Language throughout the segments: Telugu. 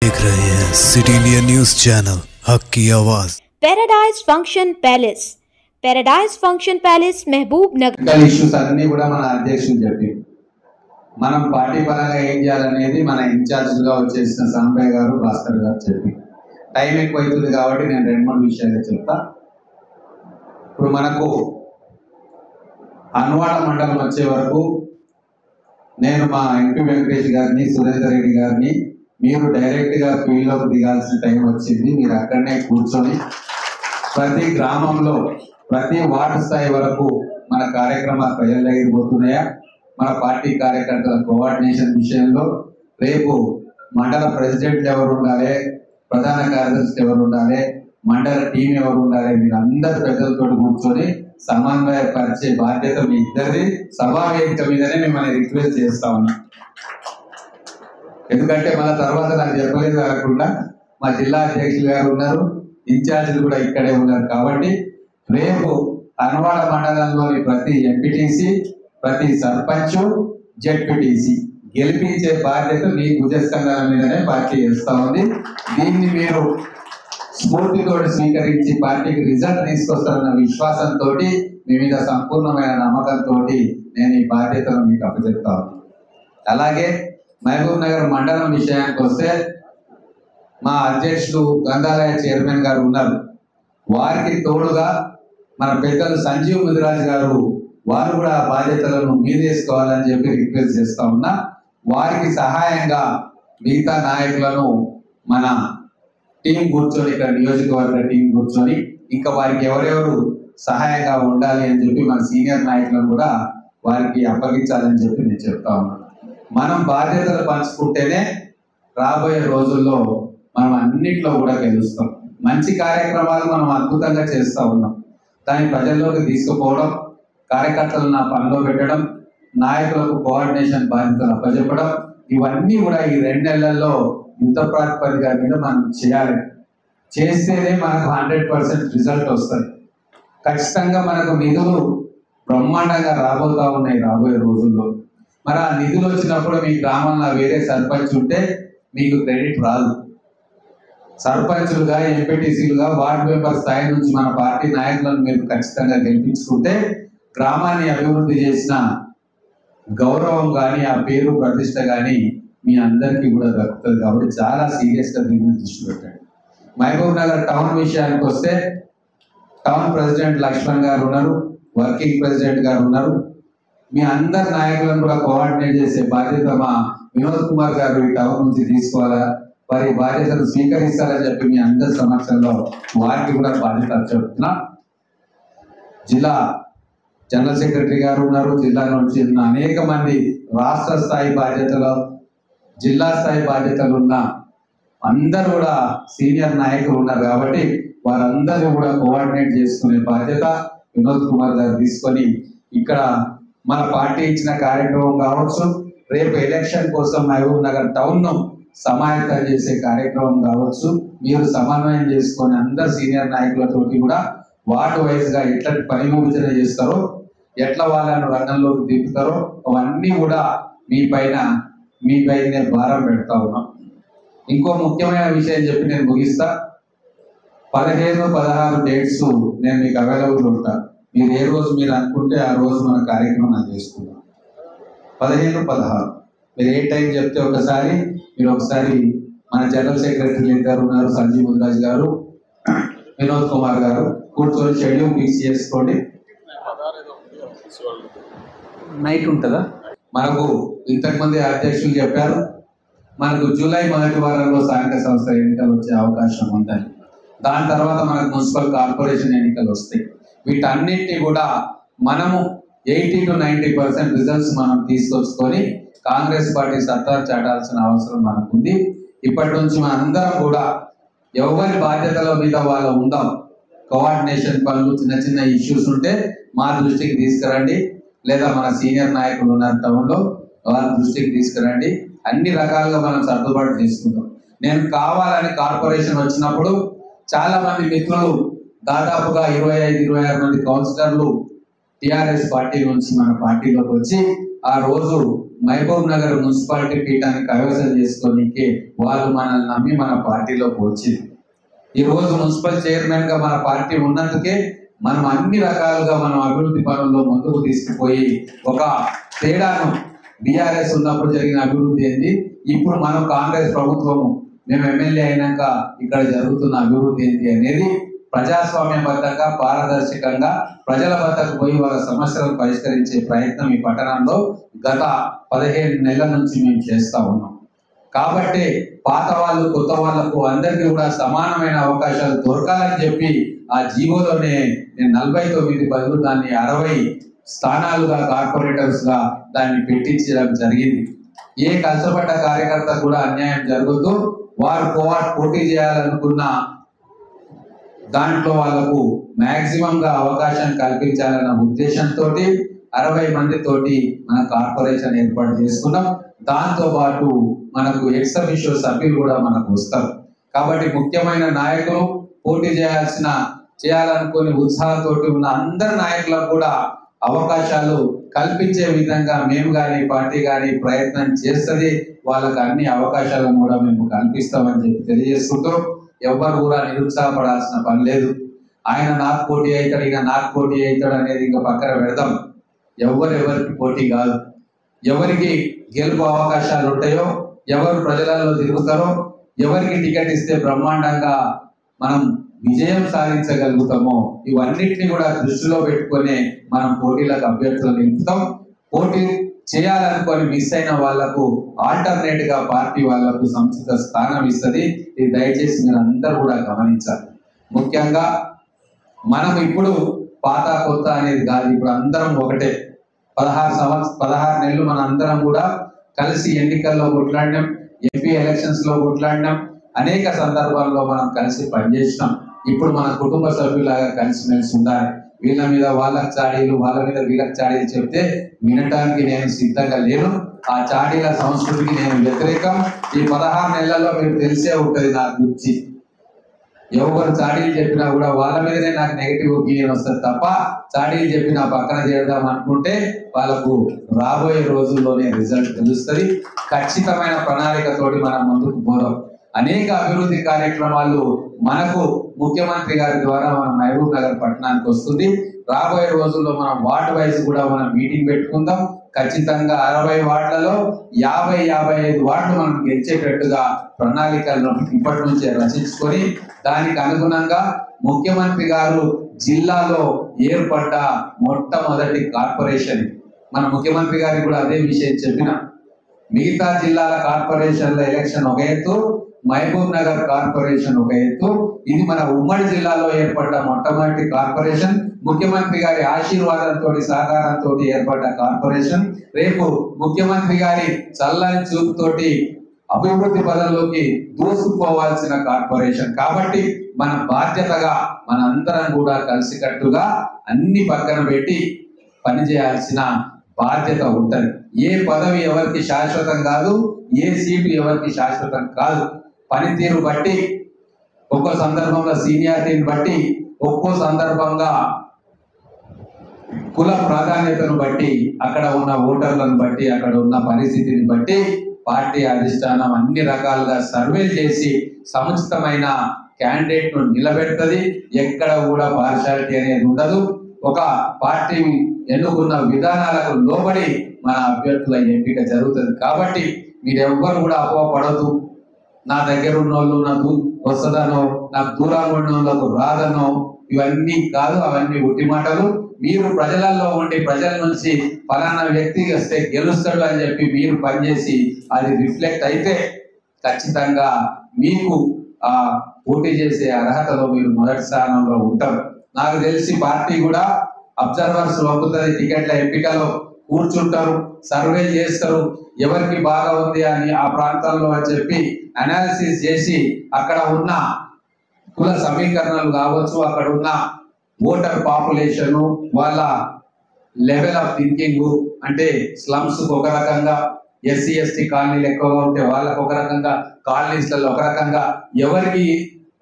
देख रहे हैं सिटी इंडिया न्यूज चैनल हक की आवाज। पैराडाइज फंक्शन पैलेस महबूब नगर इश्यूस अन्नी కూడా మన అధ్యక్షులు చెప్పి మనం పార్టీ పరంగా ఏం చేయాలనేది మన ఇన్ఛార్జ్ గా వచ్చేసిన సాంబయ్య గారు భాస్కర్ గారు చెప్పి టైం ఎక్కువ అవుతుంది కాబట్టి నేను రెండు మూడు విషయాలు చెప్తా. ఇప్పుడు మనకు అన్వాడ మండలం వచ్చే వరకు నేను మా ఎంపీ వెంకటేష్ గారిని సురేందర్ రెడ్డి గారిని మీరు డైరెక్ట్ గా ఫీల్డ్ లోకి దిగాల్సిన టైం వచ్చింది. మీరు అక్కడనే కూర్చొని ప్రతి గ్రామంలో ప్రతి వార్డు స్థాయి వరకు మన కార్యక్రమాలు ప్రజల దగ్గర పోతున్నాయా, మన పార్టీ కార్యకర్తల కోఆర్డినేషన్ విషయంలో రేపు మండల ప్రెసిడెంట్ ఎవరు ఉండాలి, ప్రధాన కార్యదర్శి ఎవరు ఉండాలి, మండల టీం ఎవరు ఉండాలి, మీరు అందరు ప్రజలతో కూర్చొని సమన్వయపరిచే బాధ్యత మీ ఇద్దరిది. సభా వేదిక మీదనే మిమ్మల్ని రిక్వెస్ట్ చేస్తా ఉన్నా. ఎందుకంటే మన తర్వాత నాకు చెప్పలేదు కాకుండా మా జిల్లా అధ్యక్షులు గారు ఉన్నారు, ఇన్ఛార్జీలు కూడా ఇక్కడే ఉన్నారు. కాబట్టి రేపు అన్వాడ మండలంలోని ప్రతి ఎంపీటీసీ, ప్రతి సర్పంచ్, జెడ్పీటీసీ గెలిపించే బాధ్యత మీ భుజస్కంధాల మీదనే పార్టీ చేస్తా ఉంది. దీన్ని మీరు స్ఫూర్తితో స్వీకరించి పార్టీకి రిజల్ట్ తీసుకొస్తారన్న విశ్వాసంతో, మీ మీద సంపూర్ణమైన నమ్మకంతో నేను ఈ బాధ్యతను మీకు అప్పచెప్తాను. అలాగే మహబూబ్ నగర్ మండలం విషయానికి వస్తే మా అధ్యక్షుడు గ్రంథాలయ చైర్మన్ గారు ఉన్నారు. వారికి తోడుగా మన పెద్దలు సంజీవ్ ముదిరాజ్ గారు, వారు కూడా బాధ్యతలను మీదేసుకోవాలని చెప్పి రిక్వెస్ట్ చేస్తా ఉన్నా. వారికి సహాయంగా మిగతా నాయకులను మన టీం కూర్చొని, ఇక్కడ నియోజకవర్గ టీం కూర్చొని ఇంకా వారికి ఎవరెవరు సహాయంగా ఉండాలి అని చెప్పి మన సీనియర్ నాయకులను కూడా వారికి అప్పగించాలని చెప్పి నేను చెప్తా ఉన్నాను. మనం బాధ్యతలు పంచుకుంటేనే రాబోయే రోజుల్లో మనం అన్నిట్లో కూడా గెలుస్తాం. మంచి కార్యక్రమాలు మనం అద్భుతంగా చేస్తూ ఉన్నాం. దాన్ని ప్రజల్లోకి తీసుకుపోవడం, కార్యకర్తలను నా పనిలో పెట్టడం, నాయకులకు కోఆర్డినేషన్ బాధ్యతలు అప్పచెప్పడం, ఇవన్నీ కూడా ఈ 2 నెలల్లో యుద్ధ ప్రాతిపదిక మీద మనం చేయాలి. చేస్తేనే మనకు 100% రిజల్ట్ వస్తుంది. ఖచ్చితంగా మనకు నిధులు బ్రహ్మాండంగా రాబోతా ఉన్నాయి రాబోయే రోజుల్లో. మరి ఆ నిధులు వచ్చినప్పుడు మీ గ్రామంలో వేరే సర్పంచ్ ఉంటే మీకు క్రెడిట్ రాదు. సర్పంచులుగా, ఎంపీటీసీలుగా, వార్డు మెంబర్ స్థాయి నుంచి మన పార్టీ నాయకులను మీరు ఖచ్చితంగా గెలిపించుకుంటే గ్రామాన్ని అభివృద్ధి చేసిన గౌరవం కానీ, ఆ పేరు ప్రతిష్ట కానీ మీ అందరికీ కూడా దక్కుతుంది. కాబట్టి చాలా సీరియస్గా దీన్ని దృష్టి పెట్టండి. మహబూబ్ నగర్ టౌన్ విషయానికి వస్తే టౌన్ ప్రెసిడెంట్ లక్ష్మణ్ గారు ఉన్నారు, వర్కింగ్ ప్రెసిడెంట్ గారు ఉన్నారు. మీ అందరి నాయకులను కూడా కోఆర్డినేట్ చేసే బాధ్యత మా వినోద్ కుమార్ గారు ఈ టౌన్ నుంచి తీసుకోవాలా, వారి బాధ్యతను స్వీకరిస్తారని చెప్పి మీ అందరి సమక్షంలో వారికి కూడా బాధ్యత చెప్తున్నా. జిల్లా జనరల్ సెక్రటరీ గారు ఉన్నారు, జిల్లా నుంచి అనేక మంది రాష్ట్ర స్థాయి బాధ్యతలు, జిల్లా స్థాయి బాధ్యతలు ఉన్న అందరూ కూడా సీనియర్ నాయకులు ఉన్నారు. కాబట్టి వారందరూ కూడా కోఆర్డినేట్ చేసుకునే బాధ్యత వినోద్ కుమార్ గారు తీసుకొని ఇక్కడ మన పార్టీ ఇచ్చిన కార్యక్రమం కావచ్చు, రేపు ఎలక్షన్ కోసం మహబూబ్ నగర్ టౌన్ ను సమాయత్తం చేసే కార్యక్రమం కావచ్చు, మీరు సమన్వయం చేసుకొని అందరు సీనియర్ నాయకులతోటి కూడా వార్డు వైజ్ గా ఎట్లా పని విభజన చేస్తారో, ఎట్లా వాళ్ళను రంగంలోకి దింపుతారో అవన్నీ కూడా మీ పైన భారం పెడతా ఉన్నాం. ఇంకో ముఖ్యమైన విషయం చెప్పి నేను ముగిస్తా. 15, 16 డేట్స్ నేను మీకు అవైలబుల్ ఉంటా. మీరు ఏ రోజు మీరు అనుకుంటే ఆ రోజు మన కార్యక్రమం చేసుకుందాం. 15, 16 మీరు ఏ టైం చెప్తే మీరు ఒకసారి మన జనరల్ సెక్రటరీ ఇద్దరు ఉన్నారు, సంజీవ్ ముదిరాజ్ గారు, వినోద్ కుమార్ గారు, కూర్చొని షెడ్యూల్ ఫిక్స్ చేసుకోండి. నైట్ ఉంటుందా? మనకు ఇంతకుమంది అధ్యక్షులు చెప్పారు మనకు జూలై మొదటి వారంలో స్థానిక సంస్థ ఎన్నికలు వచ్చే అవకాశం ఉందని. దాని తర్వాత మనకు మున్సిపల్ కార్పొరేషన్ ఎన్నికలు వస్తాయి. వీటన్నిటిని కూడా మనము 80 to 90% రిజల్ట్స్ మనం తీసుకొచ్చుకొని కాంగ్రెస్ పార్టీ సత్తా చాటాల్సిన అవసరం మనకుంది. ఇప్పటి నుంచి మన అందరం కూడా ఎవరి బాధ్యతల మీద వాళ్ళు ఉందాం. కోఆర్డినేషన్ పనులు, చిన్న చిన్న ఇష్యూస్ ఉంటే మా దృష్టికి తీసుకురండి, లేదా మన సీనియర్ నాయకులు ఉన్నారు టౌన్లో వాళ్ళ దృష్టికి తీసుకురండి. అన్ని రకాలుగా మనం సర్దుబాటు చేసుకుంటాం. నేను కావాలని కార్పొరేషన్ వచ్చినప్పుడు చాలా మంది మిత్రులు, దాదాపుగా 25-26 మంది కౌన్సిలర్లు టిఆర్ఎస్ పార్టీ నుంచి మన పార్టీలోకి వచ్చి ఆ రోజు మహబూబ్ నగర్ మున్సిపాలిటీ పీఠాన్ని కైవసం చేసుకోనికే వాళ్ళు మనల్ని నమ్మి మన పార్టీలోకి వచ్చింది. ఈ రోజు మున్సిపల్ చైర్మన్ గా మన పార్టీ ఉన్నందుకే మనం అన్ని రకాలుగా మనం అభివృద్ధి పనుల్లో ముందుకు తీసుకుపోయి ఒక తేడాను బీఆర్ఎస్ ఉన్నప్పుడు జరిగిన అభివృద్ధి ఏంది, ఇప్పుడు మనం కాంగ్రెస్ ప్రభుత్వము మేము ఎమ్మెల్యే అయినాక ఇక్కడ జరుగుతున్న అభివృద్ధి ఏంటి అనేది ప్రజాస్వామ్యబద్ధంగా పారదర్శకంగా ప్రజల వద్దకు పోయి వాళ్ళ సమస్యలను పరిష్కరించే ప్రయత్నం ఈ పట్టణంలో గత 15 నెలల నుంచి మేము చేస్తా ఉన్నాం. కాబట్టి పాత వాళ్ళు కొత్త వాళ్లకు అందరికీ కూడా సమానమైన అవకాశాలు దొరకాలని చెప్పి ఆ జీవోలోనే నేను 49 బదులు దాన్ని 60 స్థానాలుగా కార్పొరేటర్స్ గా దాన్ని పెట్టించడం జరిగింది. ఏ కష్టపడ్డ కార్యకర్త కూడా అన్యాయం జరుగుతూ వారు పోటీ చేయాలనుకున్న దాంట్లో వాళ్లకు మాక్సిమం గా అవకాశం కల్పించాలన్న ఉద్దేశంతో 60 మందితోటి మన కార్పొరేషన్ ఏర్పాటు చేసుకున్నాం. దాంతో పాటు మనకు ఎక్స్-అఫిషియో సభ్యులు కూడా మనకు వస్తారు. కాబట్టి ముఖ్యమైన నాయకులు పోటీ చేయాలనుకుని ఉత్సాహంతో ఉన్న అందరి నాయకులకు కూడా అవకాశాలు కల్పించే విధంగా మేము కానీ పార్టీ కానీ ప్రయత్నం చేస్తుంది. వాళ్ళకి అన్ని అవకాశాలను కూడా మేము కల్పిస్తామని చెప్పి తెలియజేసుకుంటూ ఎవరు కూడా నిరుత్సాహపడాల్సిన పని లేదు. ఆయన నాకు పోటీ అవుతాడు, ఈయన నాకు పోటీ అవుతాడు అనేది ఇంకా పక్కన పెడదాం. ఎవరికి పోటీ కాదు. ఎవరికి గెలుపు అవకాశాలు ఉంటాయో, ఎవరు ప్రజలలో తిరుగుతారో, ఎవరికి టికెట్ ఇస్తే బ్రహ్మాండంగా మనం విజయం సాధించగలుగుతామో ఇవన్నిటిని కూడా దృష్టిలో పెట్టుకొని మనం పోటీలకు అభ్యర్థులు నిలుపుతాం. పోటీ చేయాలనుకొని మిస్ అయిన వాళ్లకు ఆల్టర్నేట్ గా పార్టీ వాళ్లకు సముచిత స్థానం ఇస్తుంది. ఇది దయచేసి మీరు అందరూ కూడా గమనించాలి. ముఖ్యంగా మనం ఇప్పుడు పాత కొత్త అనేది కాదు, ఇప్పుడు అందరం ఒకటే. 16 నెలలు మన అందరం కూడా కలిసి ఎన్నికల్లో కొట్లాడినాం, ఎంపీ ఎలక్షన్స్ లో కొట్లాడినాం, అనేక సందర్భాల్లో మనం కలిసి పనిచేసినాం. ఇప్పుడు మన కుటుంబ సభ్యులాగా కలిసిమెలిసి ఉండాలి. వీళ్ళ మీద వాళ్ళకి చాడీలు, వాళ్ళ మీద వీళ్ళకి చాడీలు చెప్తే వినటానికి నేను సిద్ధంగా లేను. ఆ చాడీల సంస్కృతికి నేను వ్యతిరేకం. ఈ 16 నెలల్లో మీకు తెలిసే ఉంటది నా గురించి. ఎవరు చాడీలు చెప్పినా కూడా వాళ్ళ మీదనే నాకు నెగిటివ్ ఒపీనియన్ వస్తుంది తప్ప చాడీలు చెప్పి నా పక్కన చేద్దాం అనుకుంటే వాళ్ళకు రాబోయే రోజుల్లోనే రిజల్ట్ తెలుస్తుంది. ఖచ్చితమైన ప్రణాళికతోటి మనం ముందుకు పోదాం. అనేక అభివృద్ధి కార్యక్రమాలు మనకు ముఖ్యమంత్రి గారి ద్వారా మన మహబూబ్ నగర్ పట్టణానికి వస్తుంది. రాబోయే రోజుల్లో మనం వార్డు వైజ్ కూడా మనం మీటింగ్ పెట్టుకుందాం. ఖచ్చితంగా 60 వార్డులలో 50-55 వార్డులు మనం గెలిచేటట్టుగా ప్రణాళికలను ఇప్పటి నుంచే రచించుకొని దానికి అనుగుణంగా ముఖ్యమంత్రి గారు జిల్లాలో ఏర్పడ్డ మొట్టమొదటి కార్పొరేషన్ మన ముఖ్యమంత్రి గారికి కూడా అదే విషయం చెప్పిన. మిగతా జిల్లాల కార్పొరేషన్ల ఎలక్షన్ ఒక ఎత్తు, మహబూబ్ నగర్ కార్పొరేషన్ ఒక ఎత్తు. ఇది మన ఉమ్మడి జిల్లాలో ఏర్పడ్డ మొట్టమొదటి కార్పొరేషన్. ముఖ్యమంత్రి గారి ఆశీర్వాదంతో సహకారంతో ఏర్పడ్డ కార్పొరేషన్. రేపు ముఖ్యమంత్రి గారి చల్లని చూపుతోటి అభివృద్ధి పదంలోకి దూసుకుపోవాల్సిన కార్పొరేషన్. కాబట్టి మన బాధ్యతగా మనందరం కూడా కలిసికట్టుగా అన్ని పక్కన పెట్టి పనిచేయాల్సిన బాధ్యత ఉంటది. ఏ పదవి ఎవరికి శాశ్వతం కాదు, ఏ సీటు ఎవరికి శాశ్వతం కాదు. పనితీరు బట్టి, ఒక్కో సందర్భంలో సీనియారిటీని బట్టి, ఒక్కో సందర్భంగా కుల ప్రాధాన్యతను బట్టి, అక్కడ ఉన్న ఓటర్లను బట్టి, అక్కడ ఉన్న పరిస్థితిని బట్టి పార్టీ అధిష్టానం అన్ని రకాలుగా సర్వే చేసి సముచితమైన క్యాండిడేట్ ను నిలబెడుతుంది. ఎక్కడ కూడా పార్షాలిటీ అనేది ఉండదు. ఒక పార్టీ ఎన్నుకున్న విధానాలకు లోబడి మన అభ్యర్థుల ఎంపిక జరుగుతుంది. కాబట్టి మీరెవ్వరు కూడా అపోహపడద్దు. నా దగ్గర ఉన్న వాళ్ళు నాకు వస్తుందనో, నాకు దూరంగా ఉన్న వాళ్ళకు రాదనో ఇవన్నీ కాదు. అవన్నీ ఉట్టి మాటలు. మీరు ప్రజలలో ఉండి ప్రజల నుంచి ఫలానా వ్యక్తి వస్తే గెలుస్తాడు అని చెప్పి మీరు పనిచేసి అది రిఫ్లెక్ట్ అయితే ఖచ్చితంగా మీకు ఆ పోటీ చేసే అర్హతలో మీరు మొదటి స్థానంలో ఉంటారు. నాకు తెలిసి పార్టీ కూడా అబ్జర్వర్స్ పంపుతుంది, టికెట్ల ఎంపికలో కూర్చుంటారు, సర్వే చేస్తారు, ఎవరికి బాగా ఉంది అని ఆ ప్రాంతంలో అని చెప్పి అనాలిసిస్ చేసి అక్కడ ఉన్న కుల సమీకరణలు కావచ్చు, అక్కడ ఉన్న ఓటర్ పాపులేషన్, వాళ్ళ లెవెల్ ఆఫ్ థింకింగ్, అంటే స్లమ్స్ ఒక రకంగా, ఎస్సీ ఎస్టీ కాలనీలు ఎక్కువగా ఉంటే వాళ్ళకు ఒక రకంగా, కాలనీస్లలో ఒక రకంగా, ఎవరికి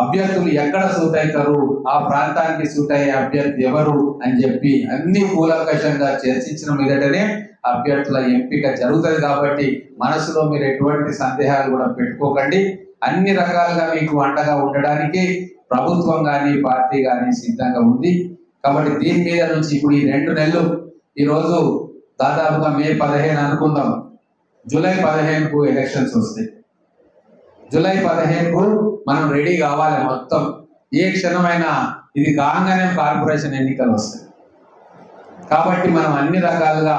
అభ్యర్థులు ఎక్కడ సూట్ అవుతారు, ఆ ప్రాంతానికి సూట్ అయ్యే అభ్యర్థి ఎవరు అని చెప్పి అన్ని కూలంకషంగా చర్చించిన మీదటనే అభ్యర్థుల ఎంపిక జరుగుతుంది కాబట్టి మనసులో మీరు ఎటువంటి సందేహాలు కూడా పెట్టుకోకండి. అన్ని రకాలుగా మీకు అండగా ఉండడానికి ప్రభుత్వం కానీ పార్టీ కానీ సిద్ధంగా ఉంది. కాబట్టి దీని మీద నుంచి ఇప్పుడు ఈ 2 నెలలు, ఈరోజు దాదాపుగా మే 15 అనుకుందాం, జూలై 15కు ఎలక్షన్స్ వస్తాయి. జూలై 15కు మనం రెడీ కావాలి. మొత్తం ఏ క్షణమైనా ఇది కాగానే కార్పొరేషన్ ఎన్నికలు వస్తాయి. కాబట్టి మనం అన్ని రకాలుగా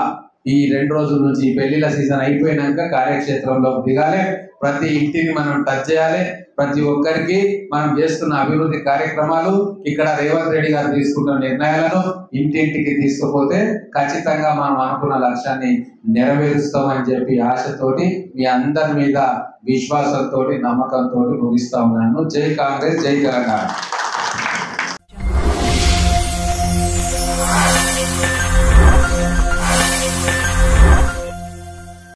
ఈ 2 రోజుల నుంచి పెళ్లిళ్ళ సీజన్ అయిపోయినాక కార్యక్షేత్రంలోకి దిగాలి. ప్రతి ఇంటిని మనం టచ్ చేయాలి. ప్రతి ఒక్కరికి మనం చేస్తున్న అభివృద్ధి కార్యక్రమాలు, ఇక్కడ రేవంత్ రెడ్డి గారు తీసుకున్న నిర్ణయాలను ఇంటింటికి తీసుకుపోతే ఖచ్చితంగా మనం అనుకున్న లక్ష్యాన్ని నెరవేరుస్తామని చెప్పి ఆశతోటి మీ అందరి మీద విశ్వాసంతో నమ్మకంతో ముగిస్తా ఉన్నాను. జై కాంగ్రెస్, జై తెలంగాణ.